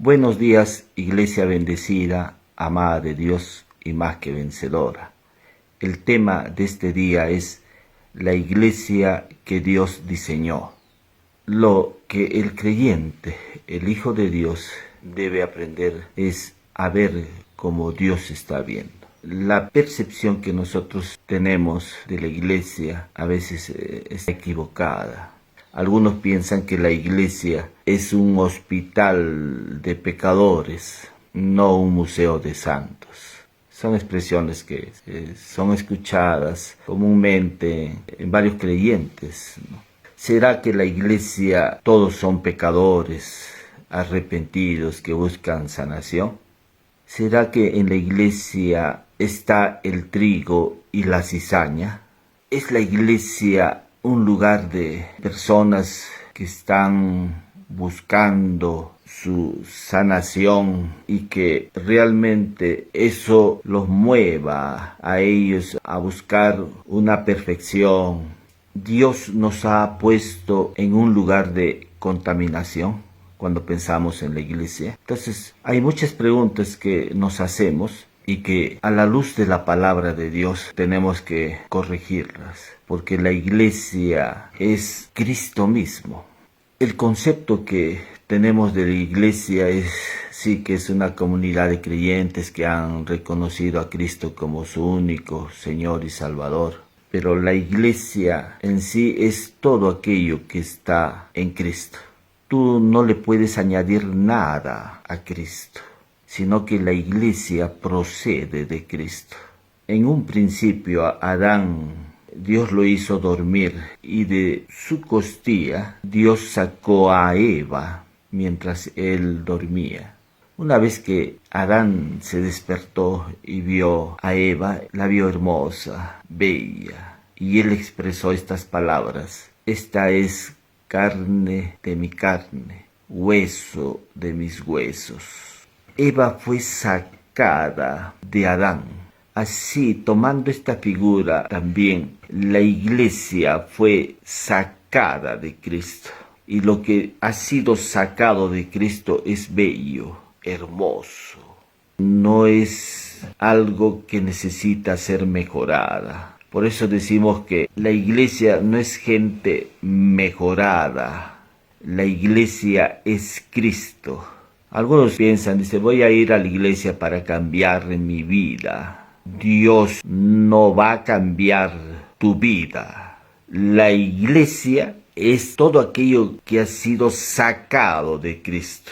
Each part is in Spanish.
Buenos días, iglesia bendecida, amada de Dios y más que vencedora. El tema de este día es la iglesia que Dios diseñó. Lo que el creyente, el Hijo de Dios, debe aprender es a ver como Dios está viendo. La percepción que nosotros tenemos de la iglesia a veces está equivocada. Algunos piensan que la iglesia es un hospital de pecadores, no un museo de santos. Son expresiones que son escuchadas comúnmente en varios creyentes, ¿no? ¿Será que la iglesia todos son pecadores, arrepentidos, que buscan sanación? ¿Será que en la iglesia está el trigo y la cizaña? ¿Es la iglesia un lugar de personas que están buscando su sanación y que realmente eso los mueva a ellos a buscar una perfección? ¿Dios nos ha puesto en un lugar de contaminación cuando pensamos en la iglesia? Entonces, hay muchas preguntas que nos hacemos y que a la luz de la palabra de Dios tenemos que corregirlas, porque la iglesia es Cristo mismo. El concepto que tenemos de la iglesia sí que es una comunidad de creyentes que han reconocido a Cristo como su único Señor y Salvador. Pero la iglesia en sí es todo aquello que está en Cristo. Tú no le puedes añadir nada a Cristo, sino que la iglesia procede de Cristo. En un principio a Adán Dios lo hizo dormir y de su costilla Dios sacó a Eva mientras él dormía. Una vez que Adán se despertó y vio a Eva, la vio hermosa, bella, y él expresó estas palabras: esta es carne de mi carne, hueso de mis huesos. Eva fue sacada de Adán. Así, tomando esta figura, también la iglesia fue sacada de Cristo. Y lo que ha sido sacado de Cristo es bello, hermoso. No es algo que necesita ser mejorada. Por eso decimos que la iglesia no es gente mejorada. La iglesia es Cristo. Algunos piensan, voy a ir a la iglesia para cambiar mi vida. Dios no va a cambiar tu vida. La iglesia es todo aquello que ha sido sacado de Cristo.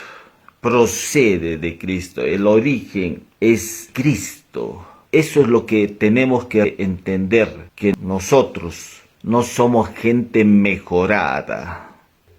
Procede de Cristo. El origen es Cristo. Eso es lo que tenemos que entender, que nosotros no somos gente mejorada.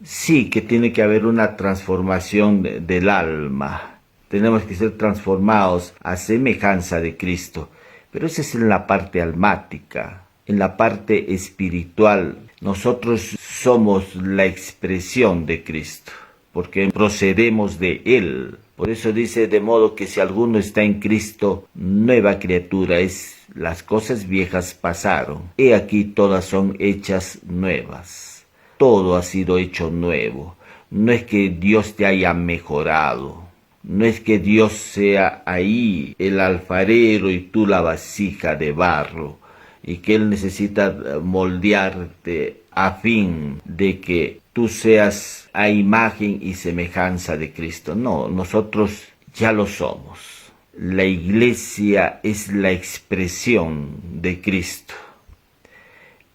Sí que tiene que haber una transformación del alma. Tenemos que ser transformados a semejanza de Cristo. Pero eso es en la parte almática. En la parte espiritual, nosotros somos la expresión de Cristo, porque procedemos de Él. Por eso dice, de modo que si alguno está en Cristo, nueva criatura es. Las cosas viejas pasaron. He aquí todas son hechas nuevas. Todo ha sido hecho nuevo. No es que Dios te haya mejorado. No es que Dios sea ahí el alfarero y tú la vasija de barro, y que Él necesita moldearte a fin de que tú seas a imagen y semejanza de Cristo. No, nosotros ya lo somos. La iglesia es la expresión de Cristo.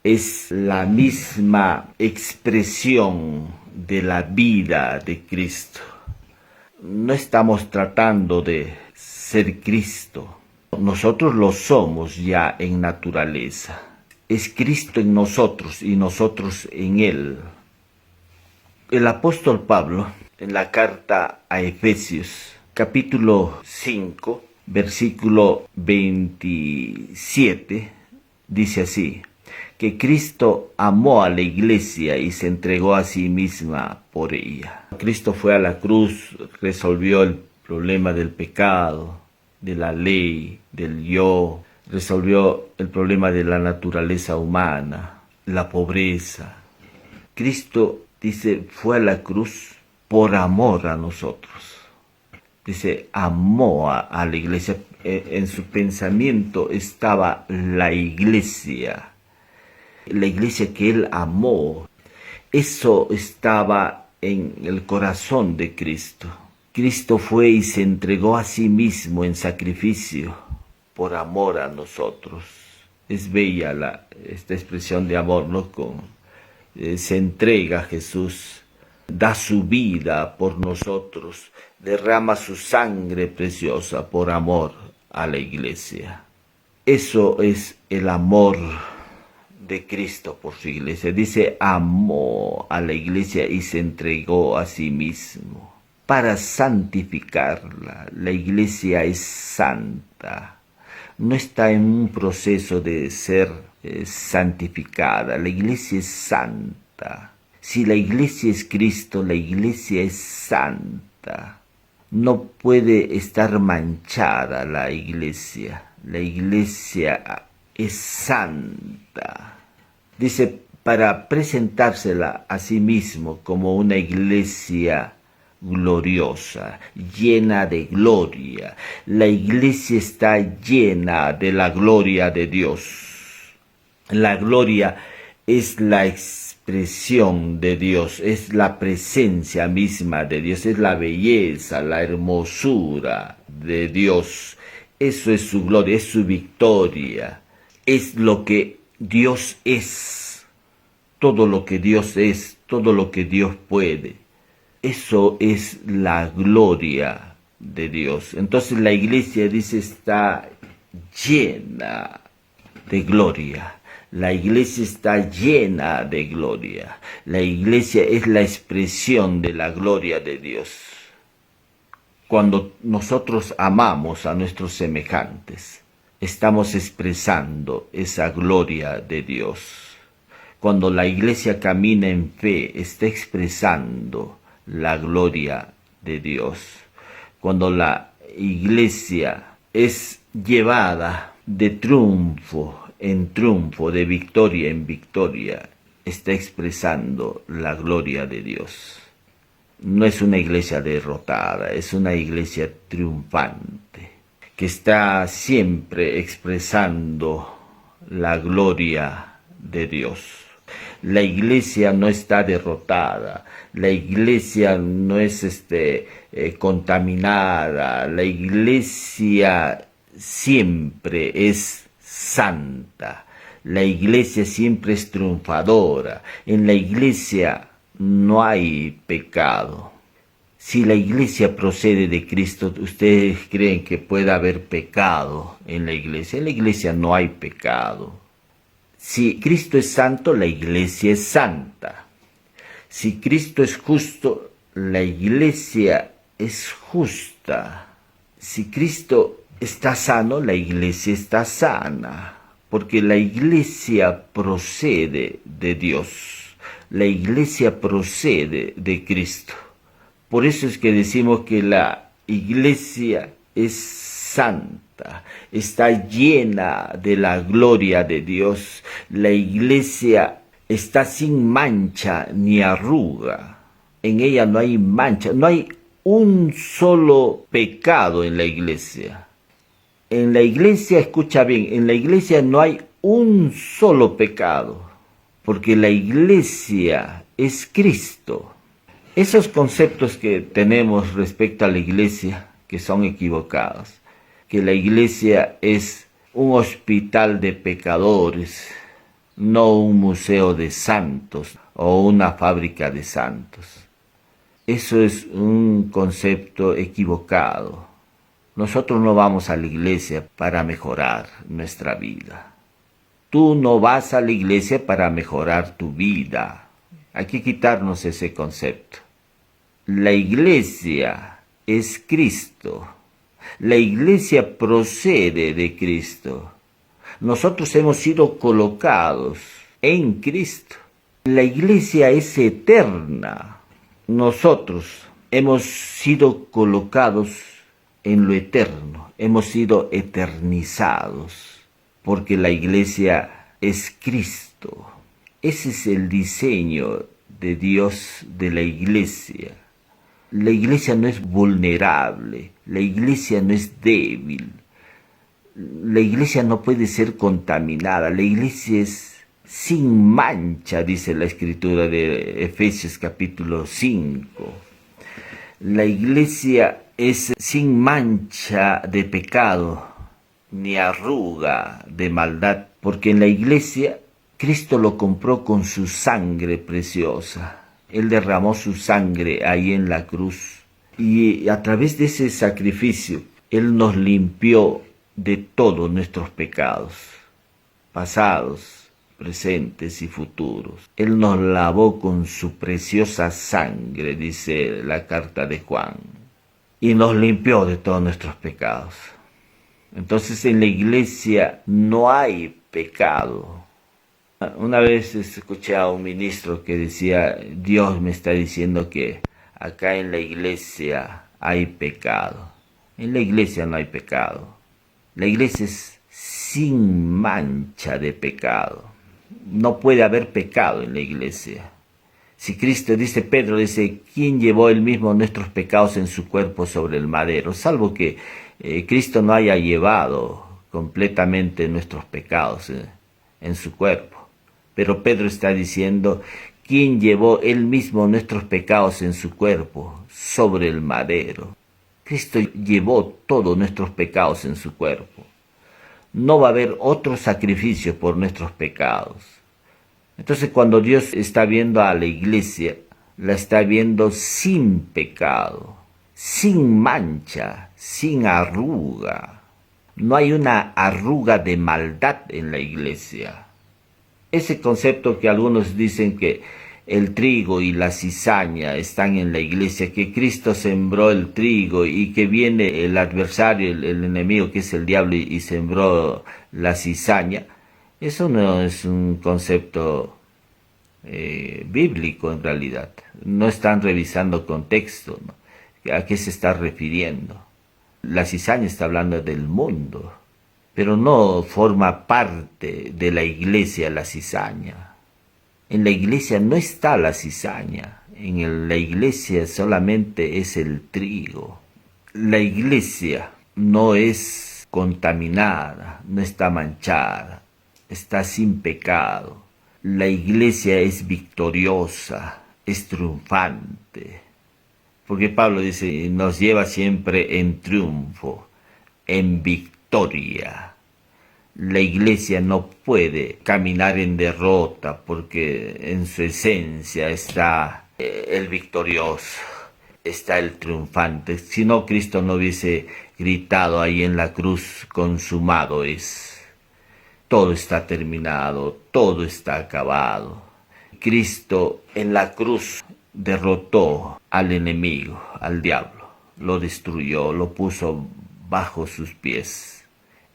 Es la misma expresión de la vida de Cristo. No estamos tratando de ser Cristo. Nosotros lo somos ya en naturaleza. Es Cristo en nosotros y nosotros en Él. El apóstol Pablo, en la carta a Efesios, capítulo 5, versículo 27, dice así: que Cristo amó a la iglesia y se entregó a sí misma por ella. Cristo fue a la cruz, resolvió el problema del pecado, de la ley, del yo, resolvió el problema de la naturaleza humana, la pobreza. Cristo, dice, fue a la cruz por amor a nosotros. Dice, amó a la iglesia. En su pensamiento estaba la iglesia que él amó. Eso estaba en el corazón de Cristo. Cristo fue y se entregó a sí mismo en sacrificio por amor a nosotros. Es bella esta expresión de amor, ¿no? Se entrega a Jesús, da su vida por nosotros, derrama su sangre preciosa por amor a la iglesia. Eso es el amor de Cristo por su iglesia. Dice, amó a la iglesia y se entregó a sí mismo para santificarla. La iglesia es santa. No está en un proceso de ser santificada. La iglesia es santa. Si la iglesia es Cristo, la iglesia es santa. No puede estar manchada la iglesia. La iglesia es santa. Dice, para presentársela a sí mismo como una iglesia gloriosa, llena de gloria. La iglesia está llena de la gloria de Dios. La gloria es la expresión de Dios, es la presencia misma de Dios, es la belleza, la hermosura de Dios. Eso es su gloria, es su victoria, es lo que Dios es, todo lo que Dios es, todo lo que Dios puede. Eso es la gloria de Dios. Entonces la iglesia, dice, está llena de gloria. La iglesia está llena de gloria. La iglesia es la expresión de la gloria de Dios. Cuando nosotros amamos a nuestros semejantes, estamos expresando esa gloria de Dios. Cuando la iglesia camina en fe, está expresando la gloria de Dios. Cuando la iglesia es llevada de triunfo en triunfo, de victoria en victoria, está expresando la gloria de Dios. No es una iglesia derrotada, es una iglesia triunfante, que está siempre expresando la gloria de Dios. La iglesia no está derrotada, la iglesia no es contaminada, la iglesia siempre es santa, la iglesia siempre es triunfadora, en la iglesia no hay pecado. Si la iglesia procede de Cristo, ¿ustedes creen que pueda haber pecado en la iglesia? En la iglesia no hay pecado. Si Cristo es santo, la iglesia es santa. Si Cristo es justo, la iglesia es justa. Si Cristo está sano, la iglesia está sana. Porque la iglesia procede de Dios. La iglesia procede de Cristo. Por eso es que decimos que la iglesia es santa, está llena de la gloria de Dios. La iglesia está sin mancha ni arruga. En ella no hay mancha, no hay un solo pecado en la iglesia. En la iglesia, escucha bien, en la iglesia no hay un solo pecado, porque la iglesia es Cristo. Esos conceptos que tenemos respecto a la iglesia, que son equivocados, que la iglesia es un hospital de pecadores, no un museo de santos o una fábrica de santos. Eso es un concepto equivocado. Nosotros no vamos a la iglesia para mejorar nuestra vida. Tú no vas a la iglesia para mejorar tu vida. Hay que quitarnos ese concepto. La iglesia es Cristo. La iglesia procede de Cristo. Nosotros hemos sido colocados en Cristo. La iglesia es eterna. Nosotros hemos sido colocados en lo eterno. Hemos sido eternizados. Porque la iglesia es Cristo. Ese es el diseño de Dios de la iglesia. La iglesia no es vulnerable, la iglesia no es débil, la iglesia no puede ser contaminada, la iglesia es sin mancha, dice la escritura de Efesios capítulo 5. La iglesia es sin mancha de pecado, ni arruga de maldad, porque en la iglesia Cristo lo compró con su sangre preciosa. Él derramó su sangre ahí en la cruz. Y a través de ese sacrificio, Él nos limpió de todos nuestros pecados, pasados, presentes y futuros. Él nos lavó con su preciosa sangre, dice la carta de Juan, y nos limpió de todos nuestros pecados. Entonces en la iglesia no hay pecado. Una vez escuché a un ministro que decía, Dios me está diciendo que acá en la iglesia hay pecado. En la iglesia no hay pecado. La iglesia es sin mancha de pecado. No puede haber pecado en la iglesia. Si Cristo, dice Pedro, dice, ¿quién llevó él mismo nuestros pecados en su cuerpo sobre el madero? Salvo que Cristo no haya llevado completamente nuestros pecados en su cuerpo. Pero Pedro está diciendo, ¿quién llevó él mismo nuestros pecados en su cuerpo sobre el madero? Cristo llevó todos nuestros pecados en su cuerpo. No va a haber otro sacrificio por nuestros pecados. Entonces cuando Dios está viendo a la iglesia, la está viendo sin pecado, sin mancha, sin arruga. No hay una arruga de maldad en la iglesia. Ese concepto que algunos dicen que el trigo y la cizaña están en la iglesia, que Cristo sembró el trigo y que viene el adversario, el enemigo que es el diablo y sembró la cizaña, eso no es un concepto bíblico en realidad. No están revisando contexto, ¿no? ¿A qué se está refiriendo? La cizaña está hablando del mundo, pero no forma parte de la iglesia la cizaña. En la iglesia no está la cizaña, la iglesia solamente es el trigo. La iglesia no es contaminada, no está manchada, está sin pecado. La iglesia es victoriosa, es triunfante. Porque Pablo dice, nos lleva siempre en triunfo, en victoria. La iglesia no puede caminar en derrota porque en su esencia está el victorioso, está el triunfante. Si no, Cristo no hubiese gritado ahí en la cruz, consumado es. Todo está terminado, todo está acabado. Cristo en la cruz derrotó al enemigo, al diablo, lo destruyó, lo puso bajo sus pies.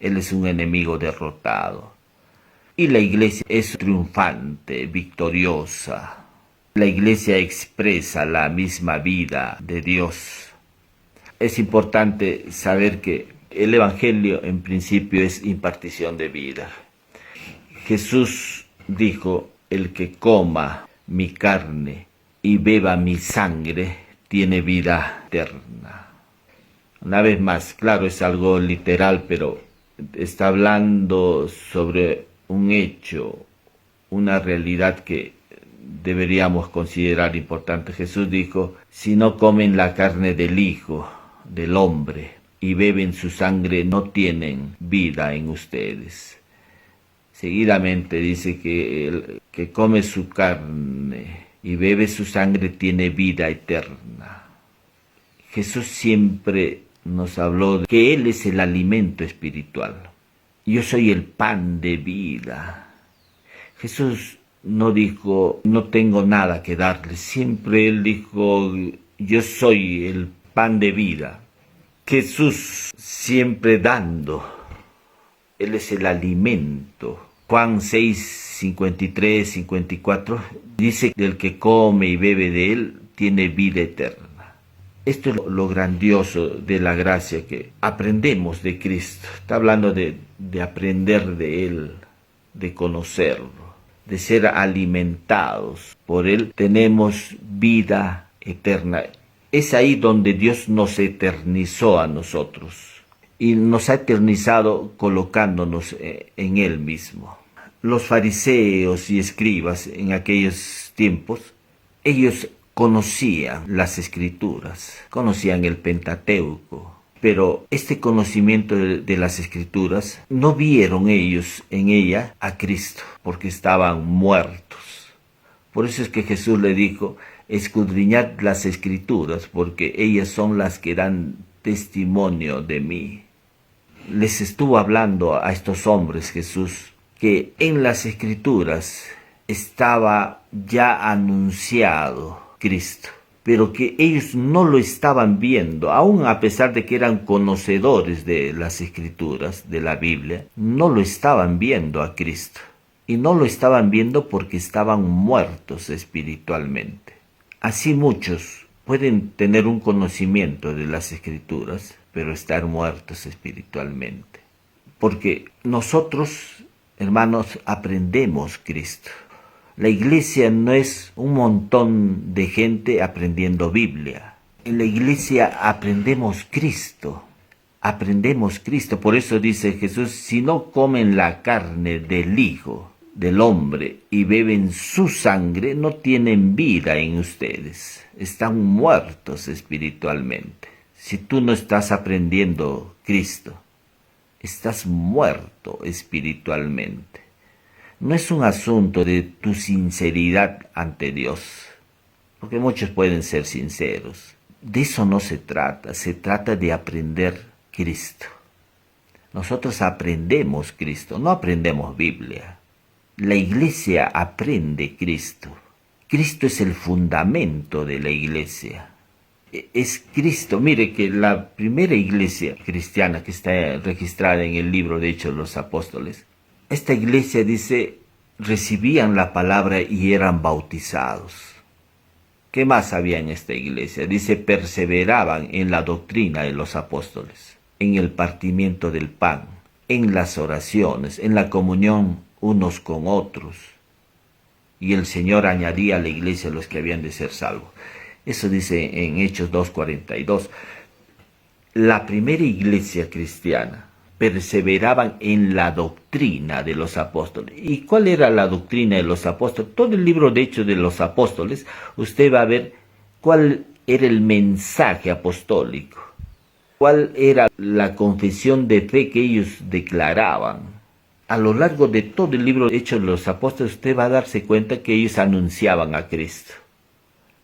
Él es un enemigo derrotado. Y la iglesia es triunfante, victoriosa. La iglesia expresa la misma vida de Dios. Es importante saber que el evangelio en principio es impartición de vida. Jesús dijo, el que coma mi carne y beba mi sangre tiene vida eterna. Una vez más, claro, es algo literal, pero está hablando sobre un hecho, una realidad que deberíamos considerar importante. Jesús dijo, si no comen la carne del Hijo, del hombre, y beben su sangre, no tienen vida en ustedes. Seguidamente dice que el que come su carne y bebe su sangre tiene vida eterna. Jesús siempre nos habló de que Él es el alimento espiritual. Yo soy el pan de vida. Jesús no dijo, no tengo nada que darle. Siempre Él dijo, yo soy el pan de vida. Jesús siempre dando. Él es el alimento. Juan 6, 53, 54 dice que el que come y bebe de Él tiene vida eterna. Esto es lo grandioso de la gracia que aprendemos de Cristo. Está hablando de aprender de Él, de conocerlo, de ser alimentados por Él. Tenemos vida eterna. Es ahí donde Dios nos eternizó a nosotros y nos ha eternizado colocándonos en Él mismo. Los fariseos y escribas en aquellos tiempos, ellos conocían las Escrituras, conocían el Pentateuco, pero este conocimiento de las Escrituras no vieron ellos en ella a Cristo, porque estaban muertos. Por eso es que Jesús le dijo: escudriñad las Escrituras, porque ellas son las que dan testimonio de mí. Les estuvo hablando a estos hombres Jesús que en las Escrituras estaba ya anunciado Cristo, pero que ellos no lo estaban viendo, aun a pesar de que eran conocedores de las Escrituras, de la Biblia, no lo estaban viendo a Cristo. Y no lo estaban viendo porque estaban muertos espiritualmente. Así muchos pueden tener un conocimiento de las Escrituras, pero estar muertos espiritualmente. Porque nosotros, hermanos, aprendemos Cristo. La iglesia no es un montón de gente aprendiendo Biblia. En la iglesia aprendemos Cristo. Aprendemos Cristo. Por eso dice Jesús: si no comen la carne del Hijo del Hombre y beben su sangre, no tienen vida en ustedes. Están muertos espiritualmente. Si tú no estás aprendiendo Cristo, estás muerto espiritualmente. No es un asunto de tu sinceridad ante Dios, porque muchos pueden ser sinceros. De eso no se trata de aprender Cristo. Nosotros aprendemos Cristo, no aprendemos Biblia. La iglesia aprende Cristo. Cristo es el fundamento de la iglesia. Es Cristo. Mire que la primera iglesia cristiana que está registrada en el libro de Hechos de los Apóstoles, esta iglesia dice, recibían la palabra y eran bautizados. ¿Qué más había en esta iglesia? Dice, perseveraban en la doctrina de los apóstoles, en el partimiento del pan, en las oraciones, en la comunión unos con otros. Y el Señor añadía a la iglesia los que habían de ser salvos. Eso dice en Hechos 2:42. La primera iglesia cristiana perseveraban en la doctrina de los apóstoles. ¿Y cuál era la doctrina de los apóstoles? Todo el libro de Hechos de los Apóstoles, usted va a ver cuál era el mensaje apostólico, cuál era la confesión de fe que ellos declaraban. A lo largo de todo el libro de Hechos de los Apóstoles, usted va a darse cuenta que ellos anunciaban a Cristo,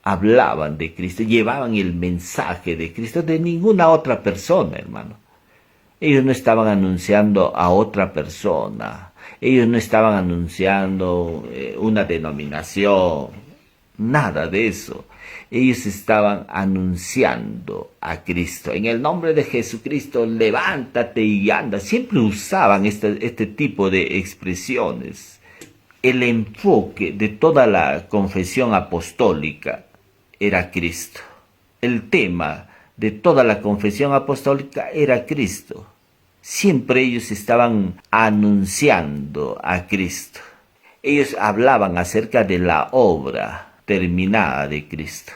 hablaban de Cristo, llevaban el mensaje de Cristo, de ninguna otra persona, hermano. Ellos no estaban anunciando a otra persona, ellos no estaban anunciando una denominación, nada de eso. Ellos estaban anunciando a Cristo. En el nombre de Jesucristo, levántate y anda. Siempre usaban este tipo de expresiones. El enfoque de toda la confesión apostólica era Cristo. El tema de toda la confesión apostólica era Cristo. Siempre ellos estaban anunciando a Cristo. Ellos hablaban acerca de la obra terminada de Cristo.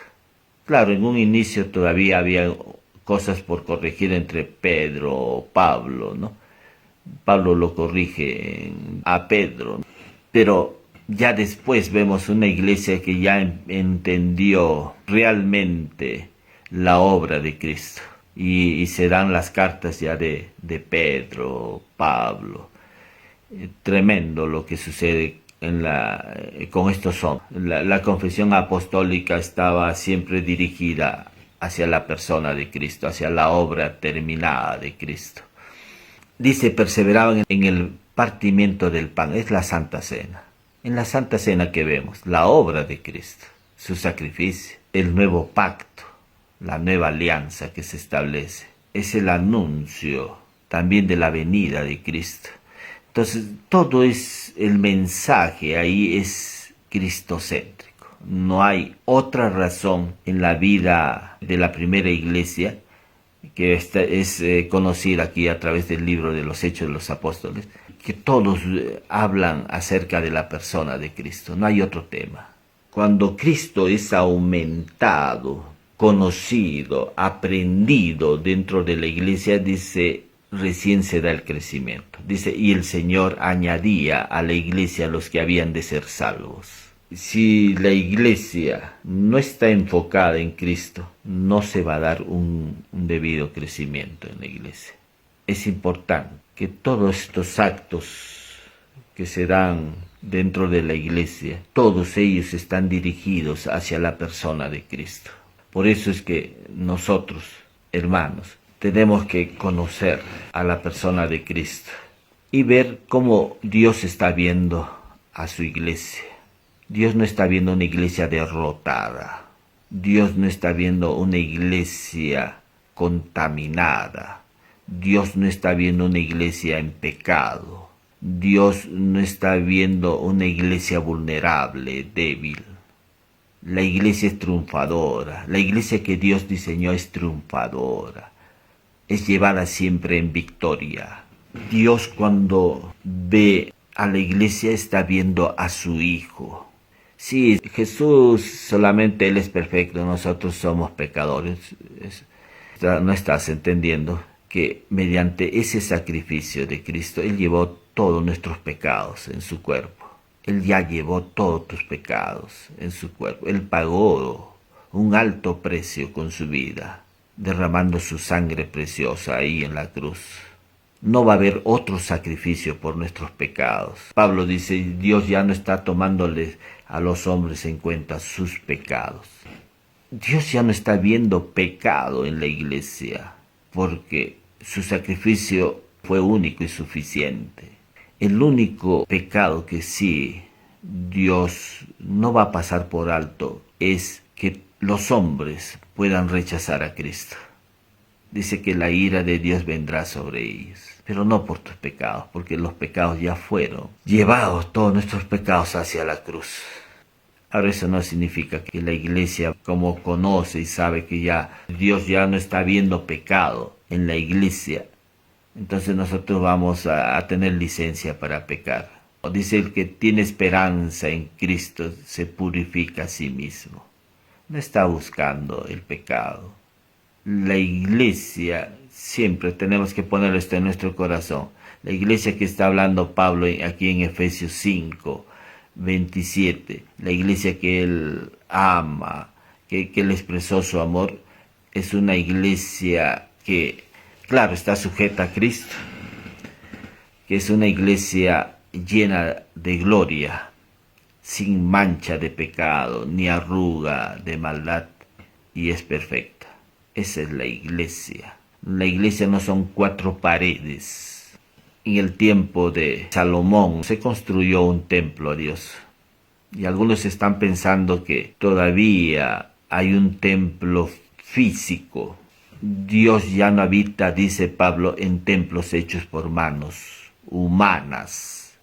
Claro, en un inicio todavía había cosas por corregir entre Pedro o Pablo, ¿no? Pablo lo corrige a Pedro, pero ya después vemos una iglesia que ya entendió realmente la obra de Cristo. Y se dan las cartas ya de Pedro, Pablo. Tremendo lo que sucede con estos hombres. La confesión apostólica estaba siempre dirigida hacia la persona de Cristo, hacia la obra terminada de Cristo. Dice, perseveraban en el partimiento del pan, es la Santa Cena. En la Santa Cena que vemos, la obra de Cristo, su sacrificio, el nuevo pacto, la nueva alianza que se establece. Es el anuncio también de la venida de Cristo. Entonces, todo es el mensaje, ahí es cristocéntrico. No hay otra razón en la vida de la primera iglesia, que es conocida aquí a través del libro de los Hechos de los Apóstoles, que todos hablan acerca de la persona de Cristo. No hay otro tema. Cuando Cristo es aumentado conocido, aprendido dentro de la iglesia, dice, recién se da el crecimiento. Dice, y el Señor añadía a la iglesia a los que habían de ser salvos. Si la iglesia no está enfocada en Cristo, no se va a dar un debido crecimiento en la iglesia. Es importante que todos estos actos que se dan dentro de la iglesia, todos ellos están dirigidos hacia la persona de Cristo. Por eso es que nosotros, hermanos, tenemos que conocer a la persona de Cristo y ver cómo Dios está viendo a su iglesia. Dios no está viendo una iglesia derrotada. Dios no está viendo una iglesia contaminada. Dios no está viendo una iglesia en pecado. Dios no está viendo una iglesia vulnerable, débil. La iglesia es triunfadora. La iglesia que Dios diseñó es triunfadora. Es llevada siempre en victoria. Dios, cuando ve a la iglesia, está viendo a su Hijo. Sí, Jesús solamente Él es perfecto, nosotros somos pecadores. No estás entendiendo que mediante ese sacrificio de Cristo, Él llevó todos nuestros pecados en su cuerpo. Él ya llevó todos tus pecados en su cuerpo. Él pagó un alto precio con su vida, derramando su sangre preciosa ahí en la cruz. No va a haber otro sacrificio por nuestros pecados. Pablo dice, Dios ya no está tomándoles a los hombres en cuenta sus pecados. Dios ya no está viendo pecado en la iglesia, porque su sacrificio fue único y suficiente. El único pecado que sí Dios no va a pasar por alto es que los hombres puedan rechazar a Cristo. Dice que la ira de Dios vendrá sobre ellos, pero no por tus pecados, porque los pecados ya fueron llevados, todos nuestros pecados hacia la cruz. Ahora eso no significa que la iglesia, como conoce y sabe que ya Dios ya no está viendo pecado en la iglesia, entonces nosotros vamos a tener licencia para pecar. Dice, el que tiene esperanza en Cristo se purifica a sí mismo. No está buscando el pecado. La iglesia, siempre tenemos que poner esto en nuestro corazón. La iglesia que está hablando Pablo aquí en Efesios 5, 27, la iglesia que él ama, que él expresó su amor, es una iglesia que, claro, está sujeta a Cristo, que es una iglesia llena de gloria, sin mancha de pecado, ni arruga de maldad, y es perfecta. Esa es la iglesia. La iglesia no son 4 paredes. En el tiempo de Salomón se construyó un templo a Dios. Y algunos están pensando que todavía hay un templo físico. Dios ya no habita, dice Pablo, en templos hechos por manos humanas.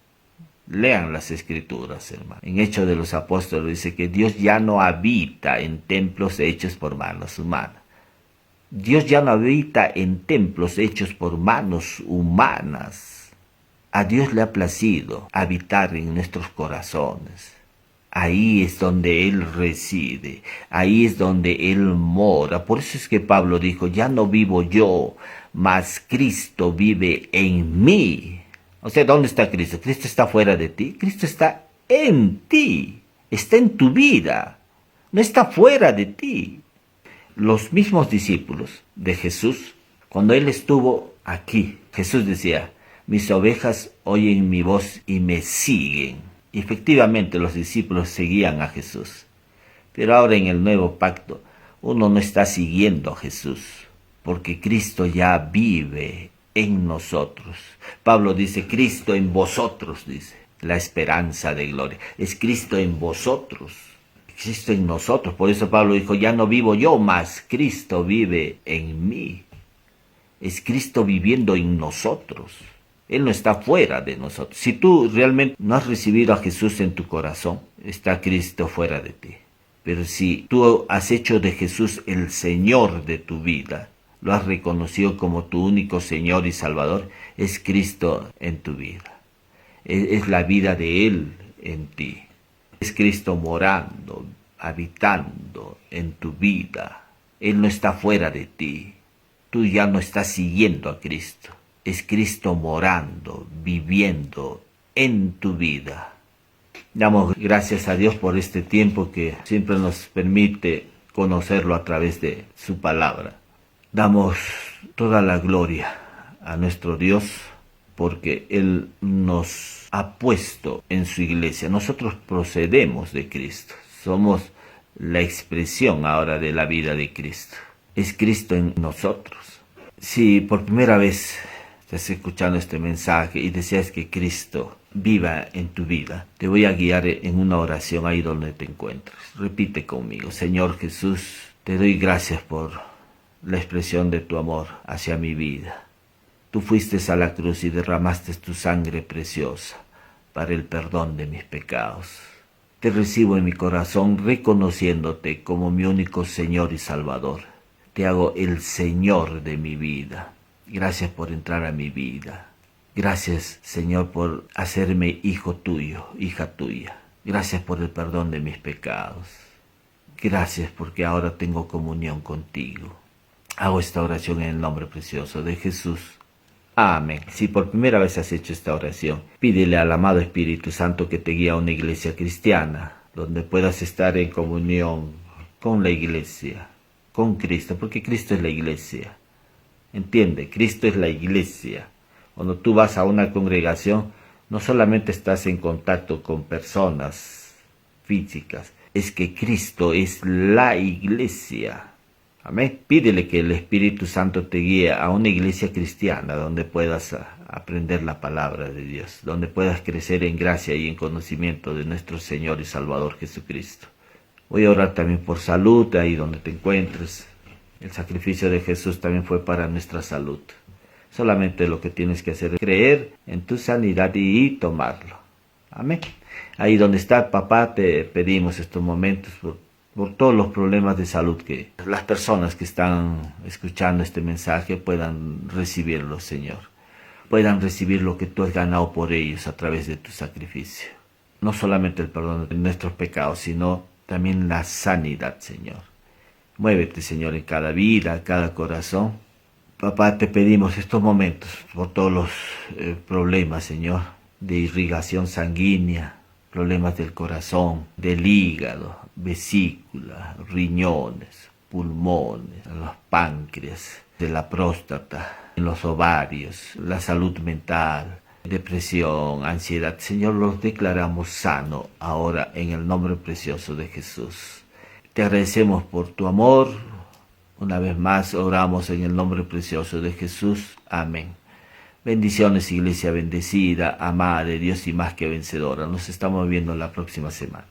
Lean las escrituras, hermano. En Hechos de los Apóstoles dice que Dios ya no habita en templos hechos por manos humanas. Dios ya no habita en templos hechos por manos humanas. A Dios le ha placido habitar en nuestros corazones. Ahí es donde Él reside, ahí es donde Él mora. Por eso es que Pablo dijo, ya no vivo yo, mas Cristo vive en mí. O sea, ¿dónde está Cristo? ¿Cristo está fuera de ti? Cristo está en ti, está en tu vida, no está fuera de ti. Los mismos discípulos de Jesús, cuando Él estuvo aquí, Jesús decía, mis ovejas oyen mi voz y me siguen. Y efectivamente los discípulos seguían a Jesús. Pero ahora en el nuevo pacto, uno no está siguiendo a Jesús, porque Cristo ya vive en nosotros. Pablo dice, Cristo en vosotros, dice, la esperanza de gloria. Es Cristo en vosotros. Cristo en nosotros. Por eso Pablo dijo, ya no vivo yo, mas Cristo vive en mí. Es Cristo viviendo en nosotros. Él no está fuera de nosotros. Si tú realmente no has recibido a Jesús en tu corazón, está Cristo fuera de ti. Pero si tú has hecho de Jesús el Señor de tu vida, lo has reconocido como tu único Señor y Salvador, es Cristo en tu vida. Es la vida de Él en ti. Es Cristo morando, habitando en tu vida. Él no está fuera de ti. Tú ya no estás siguiendo a Cristo. Es Cristo morando, viviendo en tu vida. Damos gracias a Dios por este tiempo que siempre nos permite conocerlo a través de su palabra. Damos toda la gloria a nuestro Dios porque Él nos ha puesto en su iglesia. Nosotros procedemos de Cristo. Somos la expresión ahora de la vida de Cristo. Es Cristo en nosotros. Si por primera vez estás escuchando este mensaje y deseas que Cristo viva en tu vida, te voy a guiar en una oración ahí donde te encuentres. Repite conmigo: Señor Jesús, te doy gracias por la expresión de tu amor hacia mi vida. Tú fuiste a la cruz y derramaste tu sangre preciosa para el perdón de mis pecados. Te recibo en mi corazón reconociéndote como mi único Señor y Salvador. Te hago el Señor de mi vida. Gracias por entrar a mi vida. Gracias, Señor, por hacerme hijo tuyo, hija tuya. Gracias por el perdón de mis pecados. Gracias porque ahora tengo comunión contigo. Hago esta oración en el nombre precioso de Jesús. Amén. Si por primera vez has hecho esta oración, pídele al amado Espíritu Santo que te guíe a una iglesia cristiana, donde puedas estar en comunión con la iglesia, con Cristo, porque Cristo es la iglesia. Entiende, Cristo es la iglesia. Cuando tú vas a una congregación, no solamente estás en contacto con personas físicas, es que Cristo es la iglesia. Amén. Pídele que el Espíritu Santo te guíe a una iglesia cristiana donde puedas aprender la palabra de Dios, donde puedas crecer en gracia y en conocimiento de nuestro Señor y Salvador Jesucristo. Voy a orar también por salud, ahí donde te encuentres. El sacrificio de Jesús también fue para nuestra salud. Solamente lo que tienes que hacer es creer en tu sanidad y tomarlo. Amén. Ahí donde está, papá, te pedimos estos momentos por todos los problemas de salud que las personas que están escuchando este mensaje puedan recibirlo, Señor. Puedan recibir lo que tú has ganado por ellos a través de tu sacrificio. No solamente el perdón de nuestros pecados, sino también la sanidad, Señor. Muévete, Señor, en cada vida, cada corazón. Papá, te pedimos estos momentos por todos los problemas, Señor, de irrigación sanguínea, problemas del corazón, del hígado, vesícula, riñones, pulmones, los páncreas, de la próstata, en los ovarios, la salud mental, depresión, ansiedad. Señor, los declaramos sano ahora en el nombre precioso de Jesús. Te agradecemos por tu amor. Una vez más oramos en el nombre precioso de Jesús. Amén. Bendiciones, iglesia bendecida, amada de Dios y más que vencedora. Nos estamos viendo la próxima semana.